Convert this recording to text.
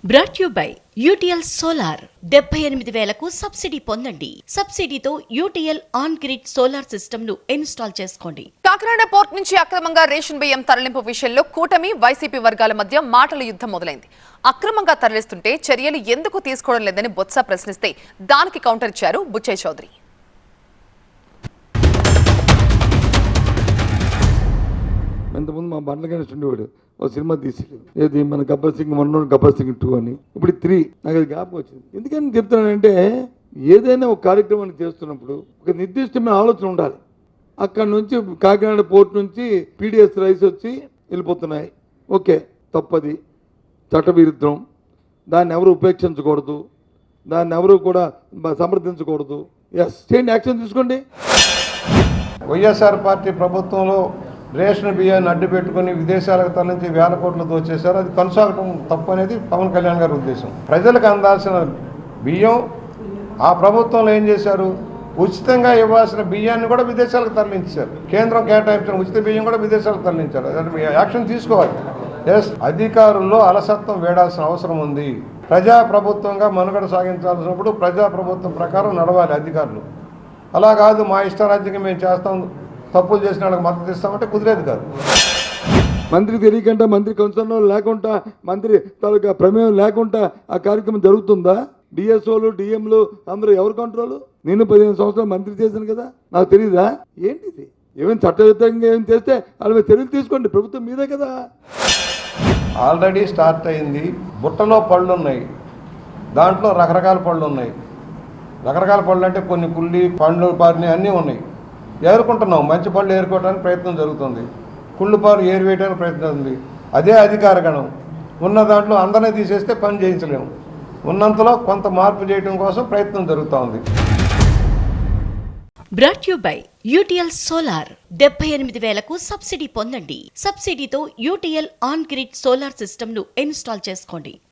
Brought you by UTL solar 78,000కు subsidy పొందండి. సబ్సిడీతో UTL on grid solar system ను ఇన్స్టాల్ చేసుకోండి. కాకినాడ పోర్ట్ నుంచి అక్రమంగా రేషన్ బియ్యం తరలింపు విషయంలో కూటమి వైసీపీ వర్గాల మధ్య మాటల యుద్ధం మొదలైంది. అక్రమంగా తరలిస్తుంటే చర్యలు ఎందుకు తీసుకోవడం లేదని బొత్స ప్రశ్నిస్తే దానికి కౌంటర్ ఇచ్చారు బుచ్చయ్య చౌదరి. ఇంతకుముందు మా బండ్ల గణేష్ ఉండేవాడు ఒక సినిమా తీసాడు, ఏది మన గబ్బర్ సింగ్ 1, గబ్బర్ సింగ్ 2 అని. ఇప్పుడు 3 నాకు అది జ్ఞాపకం వచ్చింది. ఎందుకని చెప్తున్నానంటే ఏదైనా ఒక కార్యక్రమాన్ని చేస్తున్నప్పుడు ఒక నిర్దిష్టమైన ఆలోచన ఉండాలి. అక్కడ నుంచి కాకినాడ పోర్ట్ నుంచి పీడిఎస్ రైస్ వచ్చి వెళ్ళిపోతున్నాయి. ఓకే, తప్పది, చట్టవిరుద్ధం, దాన్ని ఎవరు ఉపేక్షించకూడదు, దాన్ని ఎవరు కూడా సమర్థించకూడదు. ఎస్, చేయండి, యాక్షన్ తీసుకోండి. వైఎస్ఆర్ పార్టీ ప్రభుత్వంలో రేషన్ బియ్యాన్ని అడ్డు పెట్టుకుని విదేశాలకు తరలించి వేల కోట్లు దోచేశారు. అది కొనసాగడం తప్పు అనేది పవన్ కళ్యాణ్ గారి ఉద్దేశం. ప్రజలకు అందాల్సిన బియ్యం ఆ ప్రభుత్వంలో ఏం చేశారు, ఉచితంగా ఇవ్వాల్సిన బియ్యాన్ని కూడా విదేశాలకు తరలించారు. కేంద్రం కేటాయించిన ఉచిత బియ్యం కూడా విదేశాలకు తరలించారు. యాక్షన్ తీసుకోవాలి. ఎస్, అధికారుల్లో అలసత్వం వేడాల్సిన అవసరం ఉంది. ప్రజాప్రభుత్వంగా మనుగడ సాగించాల్సినప్పుడు ప్రజాప్రభుత్వం ప్రకారం నడవాలి అధికారులు. అలా కాదు మా ఇష్టారాజ్యంగా మేము చేస్తాం, తప్పులు చేసిన వాళ్ళకి మద్దతు ఇస్తామంటే కుదిరేది కాదు. మంత్రి తెలియకుండా, మంత్రి కన్సర్న్ లేకుండా, మంత్రి తాలూకా ప్రమేయం లేకుండా ఆ కార్యక్రమం జరుగుతుందా? డిఎస్ఓలు, డిఎంలు అందరూ ఎవరు కంట్రోల్? నేను 15 సంవత్సరాలు మంత్రి చేశాను కదా, నాకు తెలియదా? ఏంటిది? ఏమైనా చట్టవిరుద్ధంగా ఏం చేస్తే వాళ్ళ మీద చర్యలు తీసుకోండి, ప్రభుత్వం మీదే కదా. ఆల్రెడీ స్టార్ట్ అయింది. బుట్టలో పళ్ళు ఉన్నాయి, దాంట్లో రకరకాల పళ్ళు ఉన్నాయి. రకరకాల పళ్ళు అంటే కొన్ని పుల్లి పండ్లు పారిని అన్నీ ఉన్నాయి. ఏరుకుంటున్నాం, మంచి పళ్ళు ఏరుకోవడానికి ప్రయత్నం జరుగుతుంది, కుళ్ళు పాలు ఏరివేయడానికి ప్రయత్నం ఉంది. అదే అధికార గణం. ఉన్న దాంట్లో అందరినీ తీసేస్తే పని చేయించలేము. ఉన్నంతలో కొంత మార్పు చేయడం కోసం ప్రయత్నం జరుగుతూ ఉంది. Brought you by UTL solar 78,000కు సబ్సిడీ పొందండి. సబ్సిడీతో UTL on grid solar system ను ఇన్స్టాల్ చేసుకోండి.